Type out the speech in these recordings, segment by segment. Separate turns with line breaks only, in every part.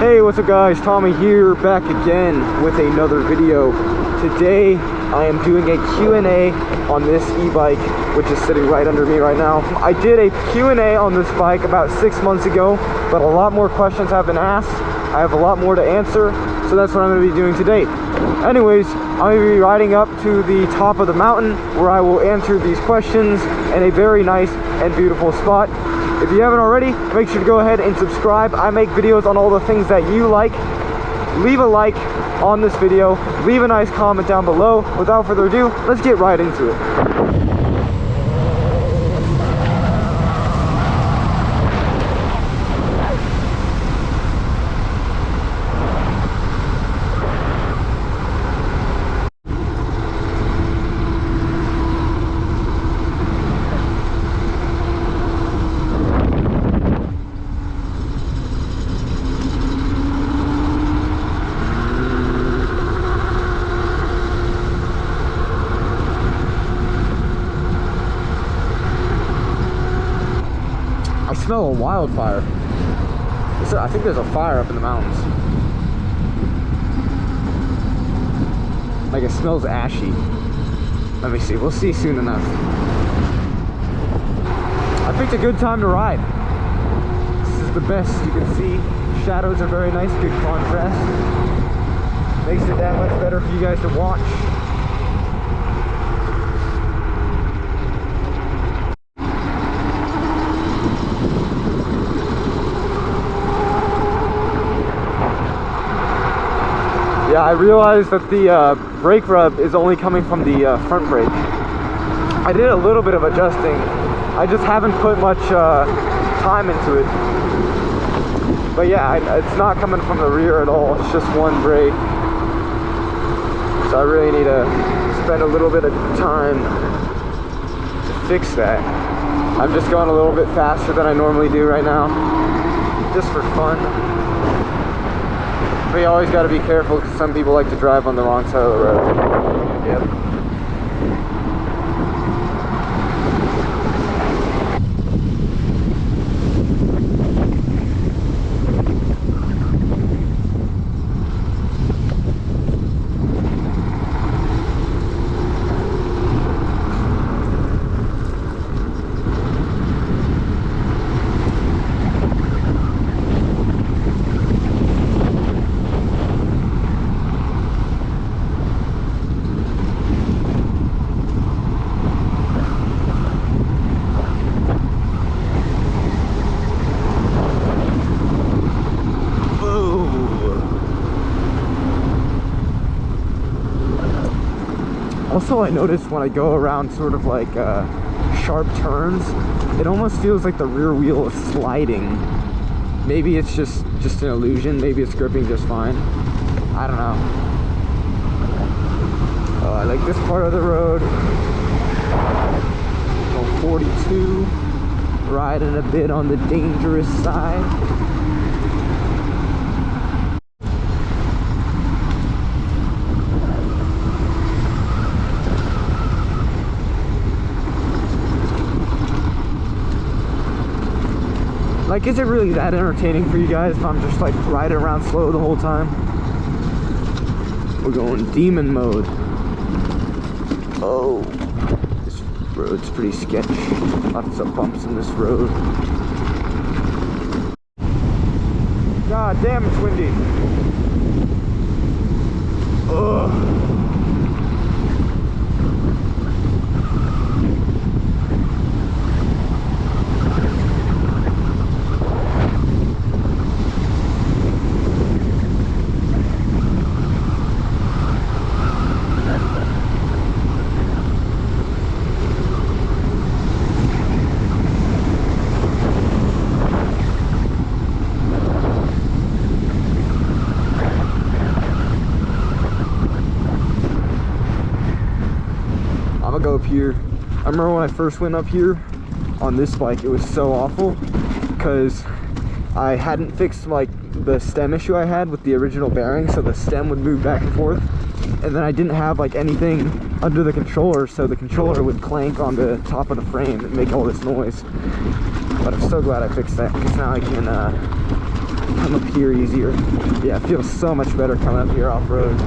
Hey, what's up guys, Tommy here, back again with another video. Today I am doing a Q&A on this e-bike, which is sitting right under me right now. I did a Q&A on this bike about 6 months ago, but a lot more questions have been asked. I have a lot more to answer, so that's what I'm going to be doing today. Anyways, I'm going to be riding up to the top of the mountain where I will answer these questions in a very nice and beautiful spot. If you haven't already, make sure to go ahead and subscribe. I make videos on all the things that you like. Leave a like on this video. Leave a nice comment down below. Without further ado, let's get right into it. I smell a wildfire. I think there's a fire up in the mountains. Like, it smells ashy. Let me see. We'll see soon enough. I picked a good time to ride. This is the best you can see. Shadows are very nice, good contrast. Makes it that much better for you guys to watch. Yeah, I realized that the brake rub is only coming from the front brake. I did a little bit of adjusting. I just haven't put much time into it. But yeah, it's not coming from the rear at all. It's just one brake. So I really need to spend a little bit of time to fix that. I'm just going a little bit faster than I normally do right now, just for fun. But you always got to be careful because some people like to drive on the wrong side of the road. Yep. Also, I noticed when I go around sort of like sharp turns, it almost feels like the rear wheel is sliding. Maybe it's just an illusion. Maybe it's gripping just fine. I don't know. Oh, I like this part of the road. Going 42, riding a bit on the dangerous side. Like, is it really that entertaining for you guys if I'm just like riding around slow the whole time? We're going demon mode. Oh, this road's pretty sketchy. Lots of bumps in this road. God damn, it's windy. Ugh. Go up here. I remember when I first went up here on this bike, it was so awful because I hadn't fixed like the stem issue I had with the original bearing, so the stem would move back and forth, and then I didn't have like anything under the controller, so the controller would clank on the top of the frame and make all this noise. But I'm so glad I fixed that because now I can come up here easier. Yeah, it feels so much better coming up here off-road.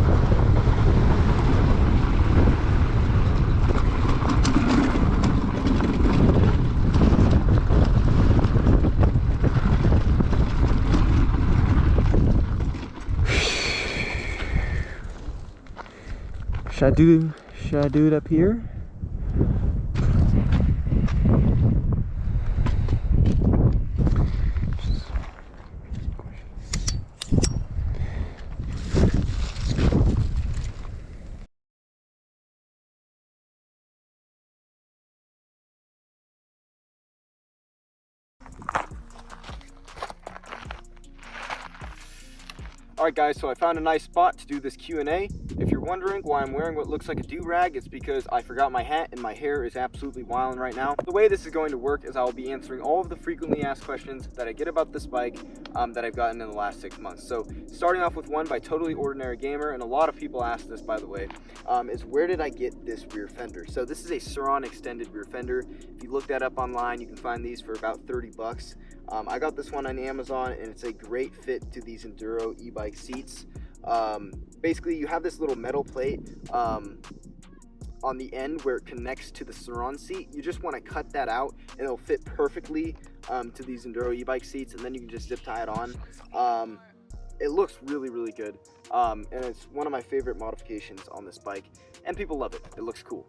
Should I do it up here? Alright guys, so I found a nice spot to do this Q&A. If you're wondering why I'm wearing what looks like a do-rag, it's because I forgot my hat and my hair is absolutely wilding right now. The way this is going to work is I'll be answering all of the frequently asked questions that I get about this bike that I've gotten in the last 6 months. So starting off with one by Totally Ordinary Gamer, and a lot of people ask this by the way, is where did I get this rear fender? So this is a Sur extended rear fender. If you look that up online, you can find these for about 30 bucks. I got this one on Amazon and it's a great fit to these Enduro e-bike seats. Basically you have this little metal plate on the end where it connects to the Sur seat. You just want to cut that out and it'll fit perfectly to these Enduro e-bike seats, and then you can just zip tie it on. It looks really good, and it's one of my favorite modifications on this bike, and people love it. It looks cool.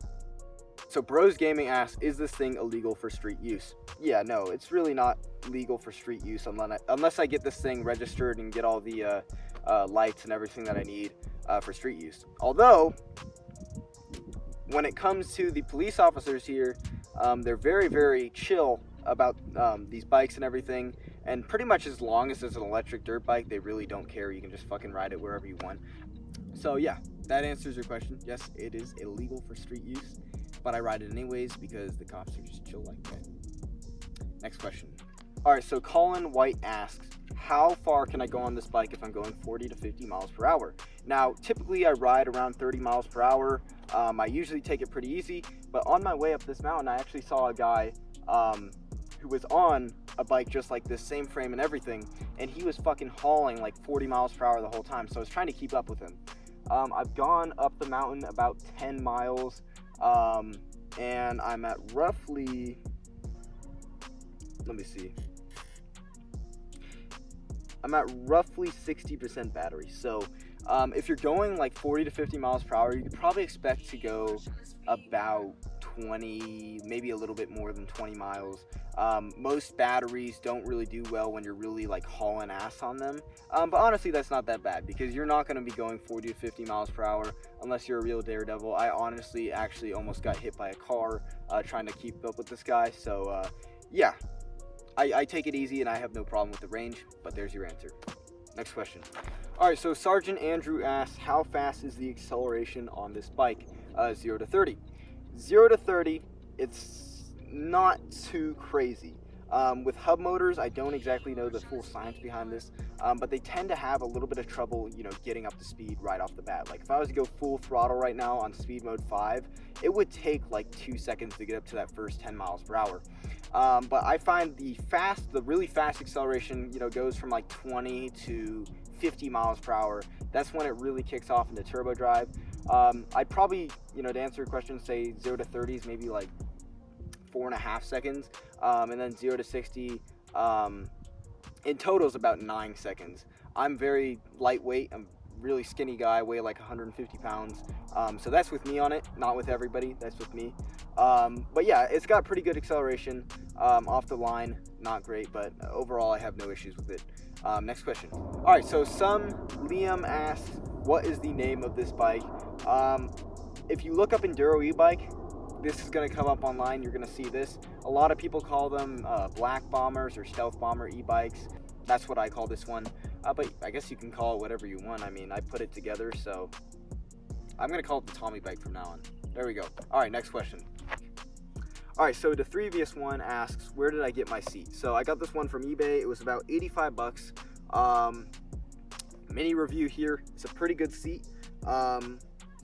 So Bros Gaming asks, is this thing illegal for street use? Yeah, no, it's really not legal for street use unless I get this thing registered and get all the lights and everything that I need for street use. Although, when it comes to the police officers here, they're very chill about these bikes and everything, and pretty much as long as it's an electric dirt bike, they really don't care. You can just fucking ride it wherever you want. So yeah, that answers your question. Yes, it is illegal for street use, but I ride it anyways because the cops are just chill like that. Next question. Alright, so Colin White asks, how far can I go on this bike if I'm going 40 to 50 miles per hour? Now, typically I ride around 30 miles per hour. I usually take it pretty easy, but on my way up this mountain, I actually saw a guy who was on a bike just like this, same frame and everything, and he was fucking hauling like 40 miles per hour the whole time, so I was trying to keep up with him. I've gone up the mountain about 10 miles, and I'm at roughly, let me see, I'm at roughly 60% battery. So if you're going like 40 to 50 miles per hour, you could probably expect to go about 20, maybe a little bit more than 20 miles. Most batteries don't really do well when you're really like hauling ass on them, but honestly that's not that bad because you're not going to be going 40 to 50 miles per hour unless you're a real daredevil. I honestly actually almost got hit by a car trying to keep up with this guy, so yeah, I take it easy and I have no problem with the range, but there's your answer. Next question. Alright, so Sergeant Andrew asks, how fast is the acceleration on this bike? 0 to 30. 0 to 30, it's not too crazy. With hub motors, I don't exactly know the full science behind this, but they tend to have a little bit of trouble, you know, getting up to speed right off the bat. Like if I was to go full throttle right now on speed mode 5, it would take like 2 seconds to get up to that first 10 miles per hour. But I find the really fast acceleration, you know, goes from like 20 to 50 miles per hour. That's when it really kicks off into turbo drive. I'd probably, you know, to answer your question, say 0 to 30 is maybe like 4.5 seconds, and then 0 to 60 in total is about 9 seconds. I'm very lightweight. I'm a really skinny guy, weigh like 150 pounds, so that's with me on it, not with everybody. That's with me. But yeah, it's got pretty good acceleration. Off the line, not great, but overall I have no issues with it. Next question. Alright, so Liam asks, what is the name of this bike? If you look up Enduro e-bike, this is going to come up online. You're going to see this. A lot of people call them black bombers or stealth bomber e-bikes. That's what I call this one. But I guess you can call it whatever you want. I mean, I put it together, so I'm going to call it the Tommy bike from now on. There we go. Alright, next question. Alright, so the previous one asks, where did I get my seat? So I got this one from eBay. It was about 85 bucks. Mini review here. It's a pretty good seat.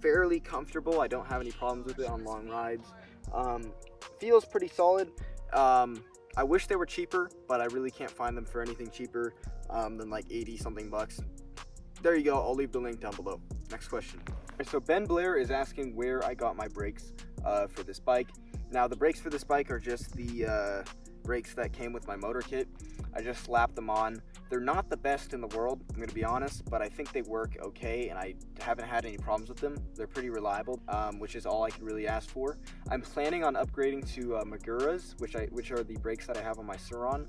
Fairly comfortable. I don't have any problems with it on long rides. Feels pretty solid. I wish they were cheaper, but I really can't find them for anything cheaper. than like 80 something bucks. There you go, I'll leave the link down below. Next question. So Ben Blair is asking where I got my brakes for this bike. Now the brakes for this bike are just the brakes that came with my motor kit. I just slapped them on. They're not the best in the world, I'm gonna be honest, but I think they work okay, and I haven't had any problems with them. They're pretty reliable, which is all I can really ask for. I'm planning on upgrading to Magura's, which are the brakes that I have on my Suron.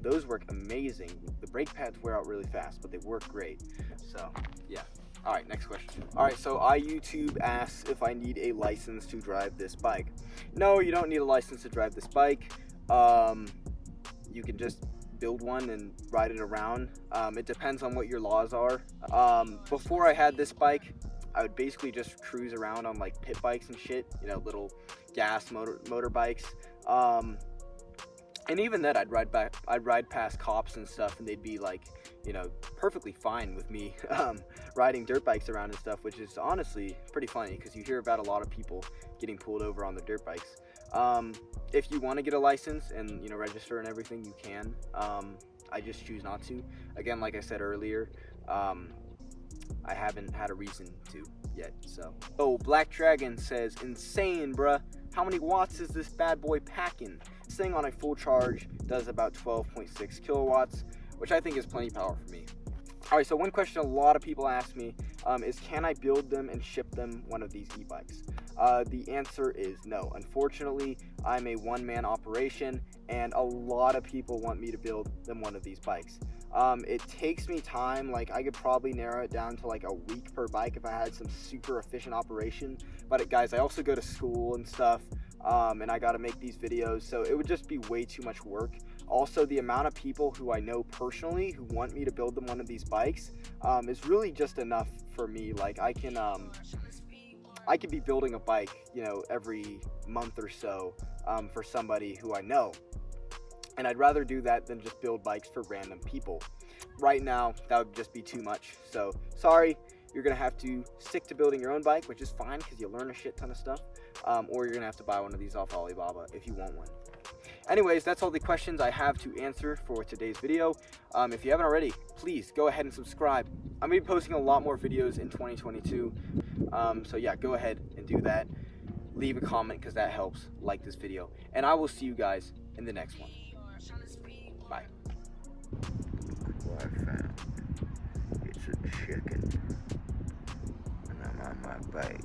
Those work amazing. The brake pads wear out really fast, but they work great. So yeah. All right, next question. All right, so YouTube asks if I need a license to drive this bike. No, you don't need a license to drive this bike. You can just build one and ride it around. It depends on what your laws are. Before I had this bike, I would basically just cruise around on like pit bikes and shit, you know, little gas motor bikes. And even then, I'd ride past cops and stuff, and they'd be like, you know, perfectly fine with me riding dirt bikes around and stuff, which is honestly pretty funny because you hear about a lot of people getting pulled over on their dirt bikes. If you want to get a license and, you know, register and everything, you can. I just choose not to. Again, like I said earlier, I haven't had a reason to yet, so. Oh, Black Dragon says, insane, bruh. How many watts is this bad boy packing? This thing on a full charge does about 12.6 kilowatts, which I think is plenty of power for me. All right, so one question a lot of people ask me is, can I build them and ship them one of these e-bikes? The answer is no. Unfortunately, I'm a one-man operation, and a lot of people want me to build them one of these bikes. It takes me time. Like, I could probably narrow it down to like a week per bike if I had some super efficient operation. But guys, I also go to school and stuff, and I gotta make these videos, so it would just be way too much work. Also, the amount of people who I know personally who want me to build them one of these bikes is really just enough for me. Like, I could be building a bike, you know, every month or so for somebody who I know. And I'd rather do that than just build bikes for random people. Right now, that would just be too much. So, sorry, you're gonna have to stick to building your own bike, which is fine because you learn a shit ton of stuff. Or you're gonna have to buy one of these off Alibaba if you want one. Anyways, that's all the questions I have to answer for today's video. If you haven't already, please go ahead and subscribe. I'm gonna be posting a lot more videos in 2022. So yeah, go ahead and do that. Leave a comment because that helps. Like this video. And I will see you guys in the next one. Bye.
What I found, it's a chicken, and I'm on my bike.